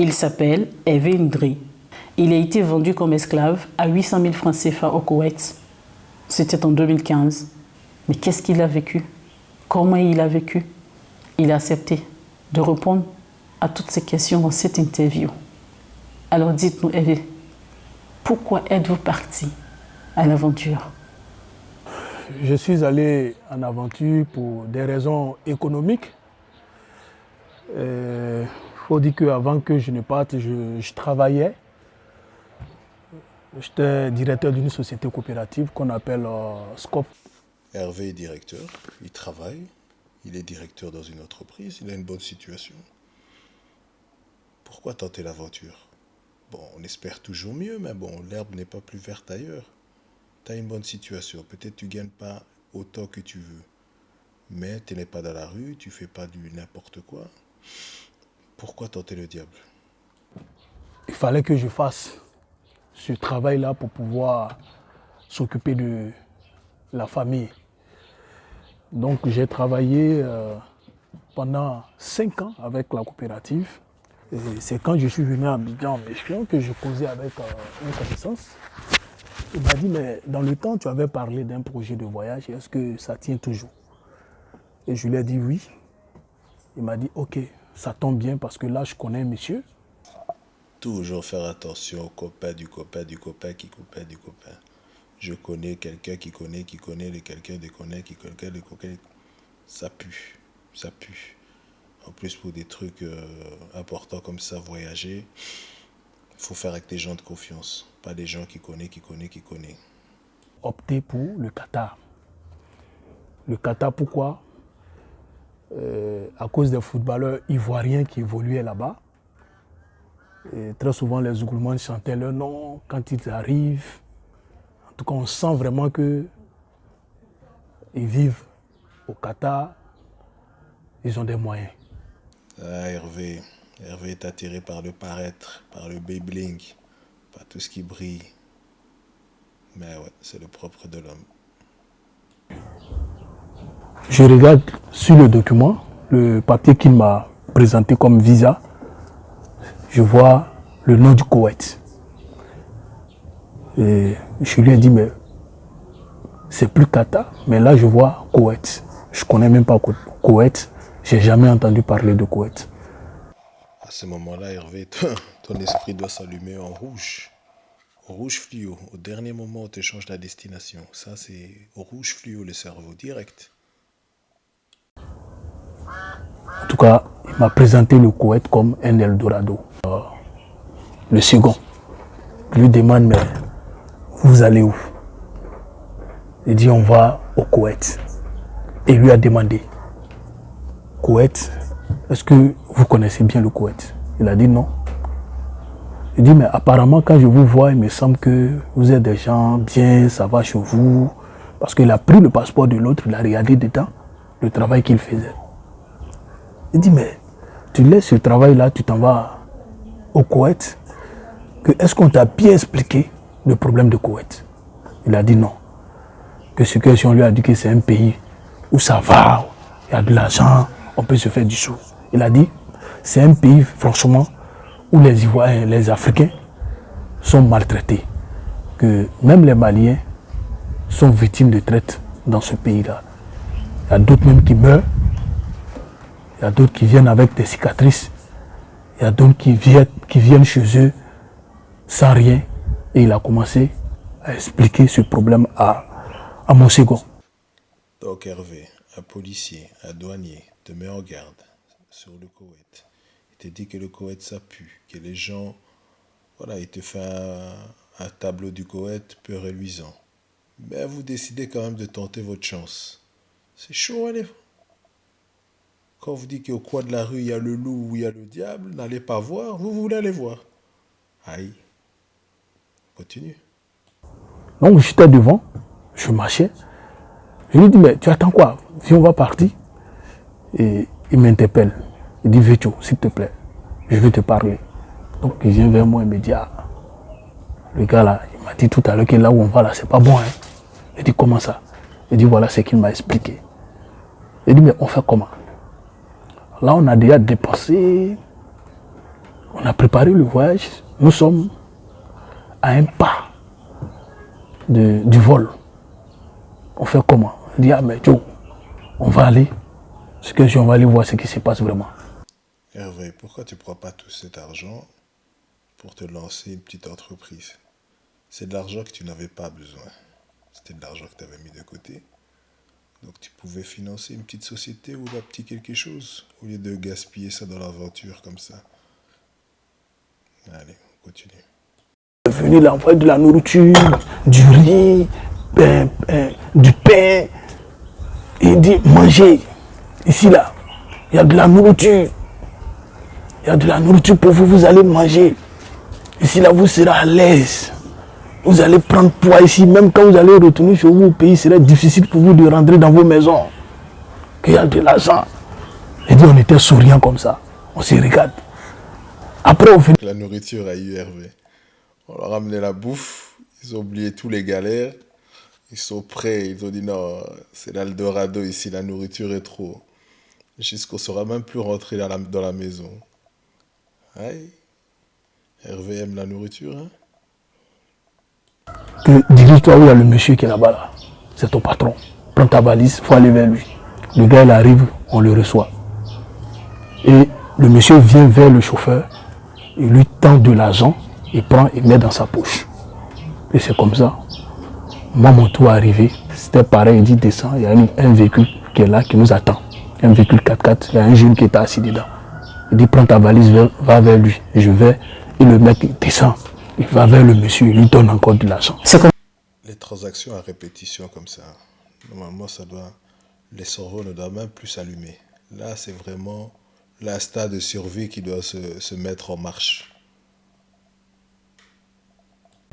Il s'appelle Hervé Ndri. Il a été vendu comme esclave à 800 000 francs CFA au Koweït. C'était en 2015. Mais qu'est-ce qu'il a vécu? Comment il a vécu? Il a accepté de répondre à toutes ces questions dans cette interview. Alors dites-nous, Hervé, pourquoi êtes-vous parti à l'aventure? Je suis allé en aventure pour des raisons économiques. Il faut dire qu'avant que je ne parte, je travaillais. J'étais directeur d'une société coopérative qu'on appelle SCOP. Hervé est directeur, il travaille, il est directeur dans une entreprise, il a une bonne situation. Pourquoi tenter l'aventure? Bon, on espère toujours mieux, mais bon, l'herbe n'est pas plus verte ailleurs. Tu as une bonne situation, peut-être tu ne gagnes pas autant que tu veux, mais tu n'es pas dans la rue, tu ne fais pas du n'importe quoi. Pourquoi tenter le diable? Il fallait que je fasse ce travail-là pour pouvoir s'occuper de la famille. Donc j'ai travaillé pendant 5 ans avec la coopérative. Et c'est quand je suis venu à Abidjan, que je causais avec une connaissance. Il m'a dit, mais dans le temps, tu avais parlé d'un projet de voyage, est-ce que ça tient toujours? Et je lui ai dit oui. Il m'a dit, ok, ça tombe bien parce que là, je connais un monsieur. Toujours faire attention au copain du copain du copain qui copain du copain. Je connais quelqu'un qui connaît quelqu'un de connaît qui quelqu'un de connaît. Ça pue, ça pue. En plus, pour des trucs importants comme ça, voyager, il faut faire avec des gens de confiance, pas des gens qui connaissent. Opter pour le Qatar. Le Qatar, pourquoi? À cause des footballeurs ivoiriens qui évoluaient là-bas. Et très souvent, les Ougoulmans chantaient leur nom quand ils arrivent. En tout cas, on sent vraiment qu'ils vivent au Qatar. Ils ont des moyens. Ah, Hervé est attiré par le paraître, par le bling, par tout ce qui brille. Mais ouais, c'est le propre de l'homme. Je regarde sur le document, le papier qu'il m'a présenté comme visa. Je vois le nom du Koweït. Et je lui ai dit, mais c'est plus Qatar, mais là je vois Koweït. Je ne connais même pas Koweït, je n'ai jamais entendu parler de Koweït. À ce moment-là, Hervé, ton esprit doit s'allumer en rouge. Au rouge fluo, au dernier moment où tu changes la destination. Ça, c'est au rouge fluo, le cerveau, direct. En tout cas, il m'a présenté le Koweït comme un Eldorado. Le second, je lui demande, mais vous allez où? Il dit, on va au Koweït. Et il lui a demandé, Koweït, est-ce que vous connaissez bien le Koweït? Il a dit non. Il dit, mais apparemment, quand je vous vois, il me semble que vous êtes des gens bien, ça va chez vous. Parce qu'il a pris le passeport de l'autre, il a regardé dedans le travail qu'il faisait. Il dit, mais tu laisses ce travail-là, tu t'en vas au Koweït. Est-ce qu'on t'a bien expliqué le problème de Koweït? Il a dit non. Que ce que si on lui a dit que c'est un pays où ça va, il y a de l'argent, on peut se faire du sou. Il a dit, c'est un pays, franchement, où les Ivoiriens, les Africains sont maltraités. Que même les Maliens sont victimes de traite dans ce pays-là. Il y a d'autres même qui meurent. Il y a d'autres qui viennent avec des cicatrices. Il y a d'autres qui viennent chez eux sans rien. Et il a commencé à expliquer ce problème à mon second. Donc Hervé, un policier, un douanier, te met en garde sur le Koweït. Il te dit que le Koweït ça pue, que les gens, voilà, il te fait un tableau du Koweït peu reluisant. Mais vous décidez quand même de tenter votre chance. C'est chaud, allez. Quand on vous dit qu'au coin de la rue, il y a le loup ou il y a le diable, n'allez pas voir, vous voulez aller voir. Aïe. Continue. Donc j'étais devant, je marchais. Je lui dis, mais tu attends quoi? Viens, on va partir. Et il m'interpelle. Il dit, Vécho, s'il te plaît, je vais te parler. Donc il vient vers moi et me dit, ah, le gars là, il m'a dit tout à l'heure que là où on va là, c'est pas bon. Hein? Il dit, comment ça? Il dit, voilà ce qu'il m'a expliqué. Il dit, mais on fait comment? Là, on a déjà dépensé On a préparé le voyage. Nous sommes à un pas du vol. On fait comment? On dit, ah mais Joe, on va aller. On va aller voir ce qui se passe vraiment. Hervé, pourquoi tu ne prends pas tout cet argent pour te lancer une petite entreprise? C'est de l'argent que tu n'avais pas besoin. C'était de l'argent que tu avais mis de côté. Donc tu pouvais financer une petite société ou un petit quelque chose, au lieu de gaspiller ça dans l'aventure comme ça. Allez, on continue. Venu là, envoyer de la nourriture, du riz, du pain. Il dit, mangez. Ici là, il y a de la nourriture. Il y a de la nourriture pour vous, vous allez manger. Ici là, vous serez à l'aise. Vous allez prendre poids ici. Même quand vous allez retourner chez vous au pays, il serait difficile pour vous de rentrer dans vos maisons. Il y a de l'argent. Et dit, on était souriants comme ça. On se regarde. Après, on fait... La nourriture a eu Hervé. On leur a amené la bouffe. Ils ont oublié tous les galères. Ils sont prêts. Ils ont dit non, c'est l'Eldorado ici. La nourriture est trop. Jusqu'on ne saura même plus rentrer dans la maison. Aïe. Hervé aime la nourriture, hein? Dirige-toi où il y a le monsieur qui est là-bas. Là. C'est ton patron. Prends ta valise, il faut aller vers lui. Le gars, il arrive, on le reçoit. Et le monsieur vient vers le chauffeur, il lui tend de l'argent, il prend et met dans sa poche. Et c'est comme ça. Moi, mon tour est arrivé. C'était pareil, il dit descend, il y a un véhicule qui est là, qui nous attend. Un véhicule 4x4, il y a un jeune qui est assis dedans. Il dit prends ta valise, va vers lui. Je vais, et le mec descend. Il va vers le monsieur, il lui donne encore de l'argent. Les transactions à répétition comme ça, normalement, les cerveaux ne doivent même plus s'allumer. Là, c'est vraiment l'instinct de survie qui doit se mettre en marche.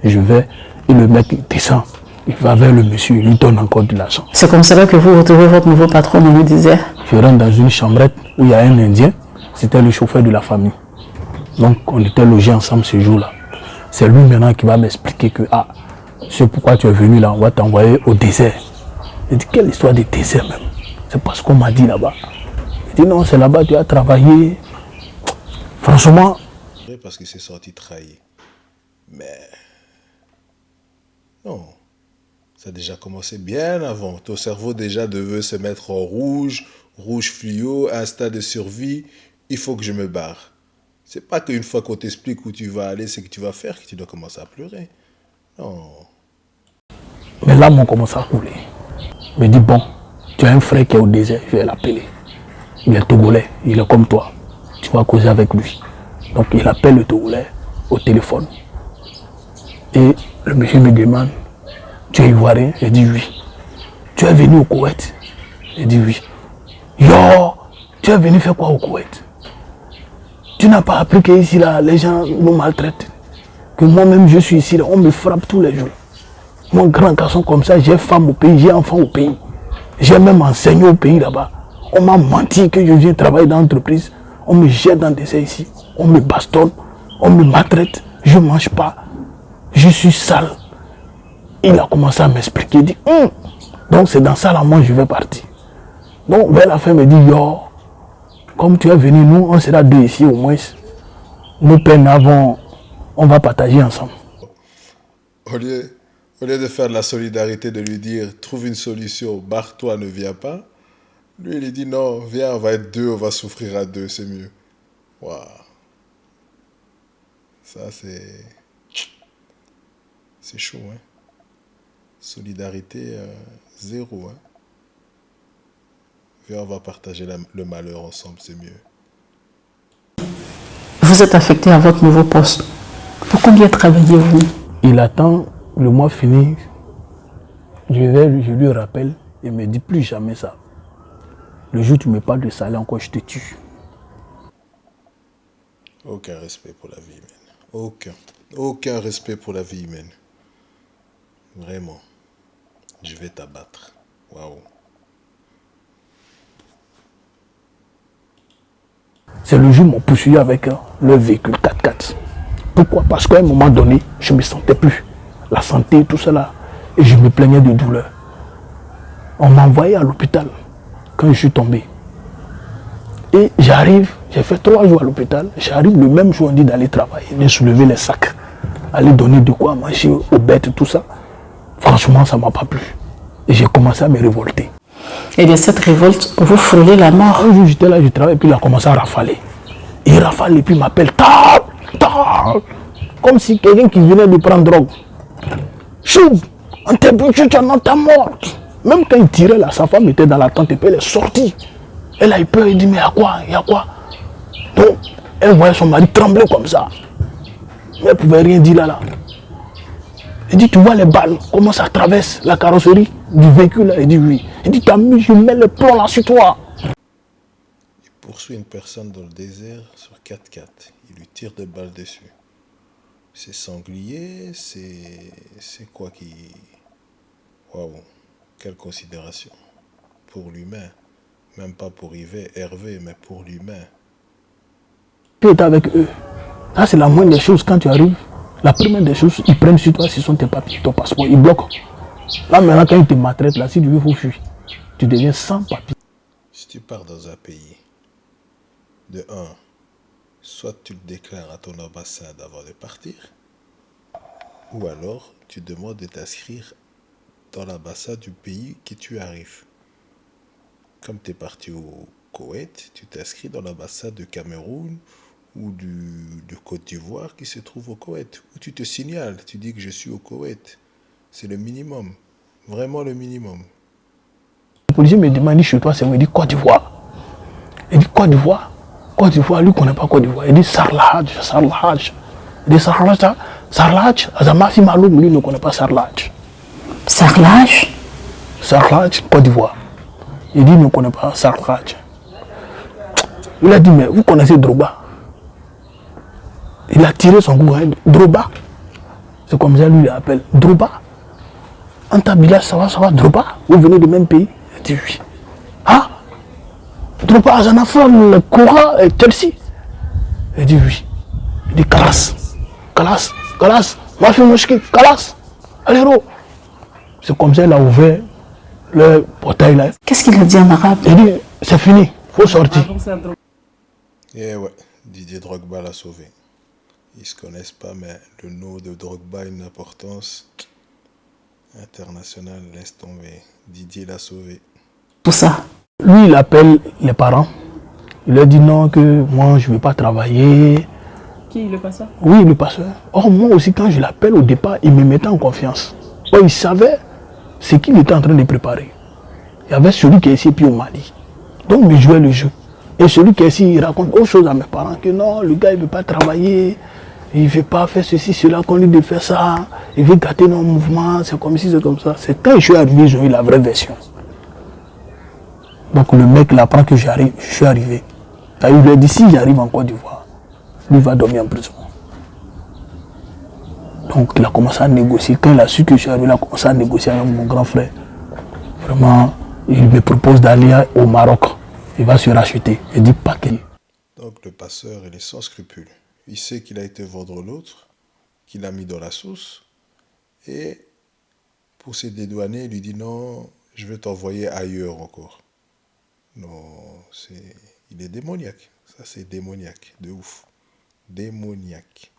Je vais, et le mec descend. Il va vers le monsieur, il lui donne encore de l'argent. C'est comme cela que vous retrouvez votre nouveau patron dans le désert? Je rentre dans une chambrette où il y a un Indien. C'était le chauffeur de la famille. Donc, on était logés ensemble ce jour-là. C'est lui maintenant qui va m'expliquer que, c'est pourquoi tu es venu là, on va t'envoyer au désert. Il dit, quelle histoire de désert même? C'est pas ce qu'on m'a dit là-bas. Il dit, non, c'est là-bas, tu as travaillé. Franchement... Parce qu'il s'est senti trahi. Mais... non. Ça a déjà commencé bien avant. Ton cerveau déjà devait se mettre en rouge, rouge fluo, instinct de survie. Il faut que je me barre. C'est pas qu'une fois qu'on t'explique où tu vas aller, c'est que tu vas faire, que tu dois commencer à pleurer. Non. Mais là, on commence à couler. Il me dit, bon, tu as un frère qui est au désert, je vais l'appeler. Il est togolais, il est comme toi. Tu vas causer avec lui. Donc, il appelle le togolais au téléphone. Et le monsieur me demande, tu es ivoirien? Je dis oui. Tu es venu au Koweït? Je dis oui. Yo, tu es venu faire quoi au Koweït? Tu n'as pas appris qu'ici, là, les gens nous maltraitent. Que moi-même, je suis ici, là, on me frappe tous les jours. Mon grand garçon comme ça, j'ai femme au pays, j'ai enfant au pays. J'ai même enseigné au pays là-bas. On m'a menti que je viens travailler dans l'entreprise. On me jette dans des essais ici. On me bastonne, on me maltraite. Je ne mange pas. Je suis sale. Il a commencé à m'expliquer. Il dit, donc c'est dans ça là, moi je vais partir. Donc vers la fin, il me dit, yo, comme tu es venu, nous, on sera deux ici au moins. Nos peines avant, on va partager ensemble. Au lieu de faire de la solidarité, de lui dire, trouve une solution, barre-toi, ne viens pas. Lui, il dit, non, viens, on va être deux, on va souffrir à deux, c'est mieux. Waouh. Ça, c'est chaud, hein. Solidarité, zéro, hein. Viens, on va partager le malheur ensemble, c'est mieux. Vous êtes affecté à votre nouveau poste. Pour combien travaillez-vous? Il attend le mois fini. Je lui rappelle et il me dit plus jamais ça. Le jour où tu me parles de salaire encore, je te tue. Aucun respect pour la vie humaine. Aucun respect pour la vie humaine. Vraiment. Je vais t'abattre. Waouh. C'est le jour où m'ont poursuivi avec le véhicule 4x4. Pourquoi? Parce qu'à un moment donné, je ne me sentais plus. La santé, tout cela. Et je me plaignais de douleur. On m'a envoyé à l'hôpital quand je suis tombé. Et j'arrive, J'ai fait 3 jours à l'hôpital. J'arrive le même jour, on dit d'aller travailler, de soulever les sacs, aller donner de quoi manger aux bêtes, tout ça. Franchement, ça ne m'a pas plu. Et j'ai commencé à me révolter. Et de cette révolte, vous frôlez la mort. Un jour, j'étais là, je travaillais, et puis il a commencé à rafaler. Il rafale et puis il m'appelle, tape, tape, comme si quelqu'un qui venait de prendre drogue. Chou, on t'a bouché, tu en ta morte. Même quand il tirait là, sa femme était dans la tente et puis elle est sortie. Elle a eu peur, elle dit, mais il y a quoi, il y a quoi? Donc, elle voyait son mari trembler comme ça. Mais elle ne pouvait rien dire là. Elle dit, tu vois les balles, comment ça traverse la carrosserie du véhicule là? Elle dit, oui. Elle dit, t'as mis, je mets le plomb là sur toi. Il poursuit une personne dans le désert sur 4x4. Il lui tire des balles dessus. C'est sanglier, c'est quoi qui... Waouh, quelle considération. Pour l'humain. Même pas pour Hervé, mais pour l'humain. Tu es avec eux. Ça, c'est la moindre des choses quand tu arrives. La première des choses, ils prennent sur toi, ce sont tes papiers, ton passeport, ils bloquent. Là, maintenant, quand ils te maltraitent, là, si tu veux, il faut fuir. Tu deviens sans papier. Si tu pars dans un pays, de un, soit tu le déclares à ton ambassade avant de partir, ou alors tu demandes de t'inscrire dans l'ambassade du pays que tu arrives. Comme tu es parti au Koweït, tu t'inscris dans l'ambassade de Cameroun ou de Côte d'Ivoire qui se trouve au Koweït. Ou tu te signales, tu dis que je suis au Koweït. C'est le minimum, vraiment le minimum. Le policier me demande chez toi, c'est où? Il dit Côte d'Ivoire. Il dit Côte d'Ivoire. Côte d'Ivoire, lui ne connaît pas Côte d'Ivoire. Il dit Sarlahadj, Sarlahadj. Il dit Sarlahadj, Sarlahadj, Azamafi Maloum, lui ne connaît pas Sarlahadj. Sarlahadj? Sarlahadj, Côte d'Ivoire. Il dit il ne connaît pas Sarlahadj. Il a dit, mais vous connaissez Drogba? Il a tiré son coup, hein, Drogba. C'est comme ça lui l'appelle. Drogba. Antabila, ça va, Drogba. Vous venez du même pays? Il dit oui. Ah, Drogba, Azanafam, Koura, Chelsea. Il dit oui. Il dit Kalas, Kalas, Kalas, Mafi Mouchki, Kalas, Alléro. C'est comme ça qu'il a ouvert le portail là. Qu'est-ce qu'il a dit en arabe? Il dit, c'est fini, il faut sortir. Et ouais, Didier Drogba l'a sauvé. Ils ne se connaissent pas, mais le nom de Drogba a une importance internationale, laisse tomber. Didier l'a sauvé. Tout ça. Lui, il appelle les parents. Il leur dit non, que moi, je ne vais pas travailler. Qui, le passeur? Oui, le passeur. Or, moi aussi, quand je l'appelle au départ, il me mettait en confiance. Or, il savait ce qu'il était en train de préparer. Il y avait celui qui est ici, puis au Mali. Donc, il jouait le jeu. Et celui qui est ici, il raconte autre chose à mes parents, que non, le gars, il ne veut pas travailler, il ne veut pas faire ceci, cela, qu'on lui dit de faire ça, il veut gâter nos mouvements, c'est comme si, c'est comme ça. C'est quand je suis arrivé, j'ai eu la vraie version. Donc, le mec, il apprend que je suis arrivé. Il lui a dit, si j'arrive en Côte d'Ivoire, lui va dormir en prison. Donc, il a commencé à négocier. Quand il a su que je suis arrivé, il a commencé à négocier avec mon grand frère. Vraiment, il me propose d'aller au Maroc. Il va se racheter. Il dit pas qu'il. Donc le passeur, il est sans scrupule. Il sait qu'il a été vendre l'autre, qu'il a mis dans la sauce. Et pour se dédouaner, il lui dit non, je vais t'envoyer ailleurs encore. Non, il est démoniaque. Ça, c'est démoniaque, de ouf. Démoniaque.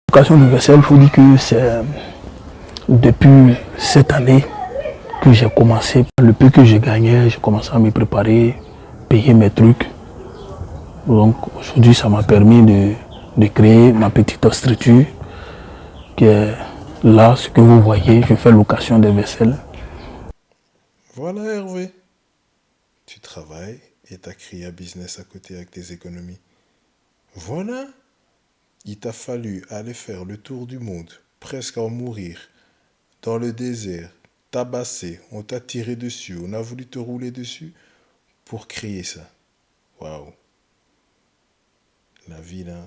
L'éducation universelle, il faut dire que c'est depuis cette année que j'ai commencé. Le peu que j'ai gagné, j'ai commencé à me préparer, payer mes trucs. Donc aujourd'hui, ça m'a permis de créer ma petite structure qui est là, ce que vous voyez. Je fais location des vaisselles. Voilà Hervé. Tu travailles et tu as créé un business à côté avec tes économies. Voilà. Il t'a fallu aller faire le tour du monde, presque en mourir, dans le désert, tabassé, on t'a tiré dessus, on a voulu te rouler dessus pour créer ça. Waouh. La vie là,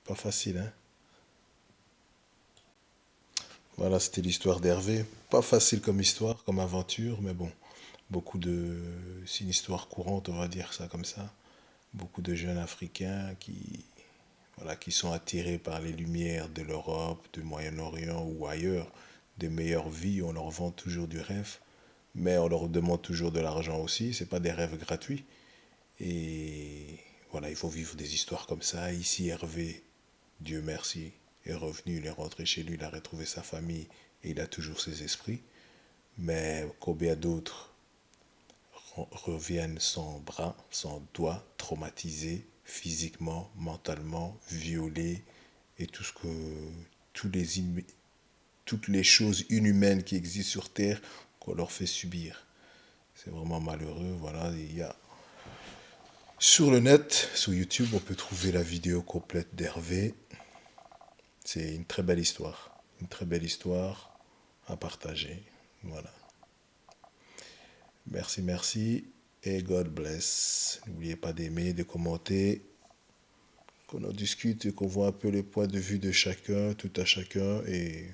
pas facile hein. Voilà, c'était l'histoire d'Hervé. Pas facile comme histoire, comme aventure, mais bon, c'est une histoire courante, on va dire ça comme ça. Beaucoup de jeunes Africains qui sont attirés par les lumières de l'Europe, du Moyen-Orient ou ailleurs, des meilleures vies. On leur vend toujours du rêve, mais on leur demande toujours de l'argent aussi. C'est pas des rêves gratuits. Et voilà, il faut vivre des histoires comme ça. Ici, Hervé, Dieu merci, est revenu, il est rentré chez lui, il a retrouvé sa famille et il a toujours ses esprits. Mais combien d'autres reviennent sans bras, sans doigts, traumatisés physiquement, mentalement, violés et toutes les choses inhumaines qui existent sur Terre qu'on leur fait subir. C'est vraiment malheureux. Voilà, il y a sur le net, sur YouTube, on peut trouver la vidéo complète d'Hervé. C'est une très belle histoire à partager. Voilà. Merci, merci et God bless. N'oubliez pas d'aimer, de commenter, qu'on en discute et qu'on voit un peu les points de vue de chacun, tout à chacun et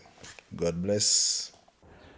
God bless.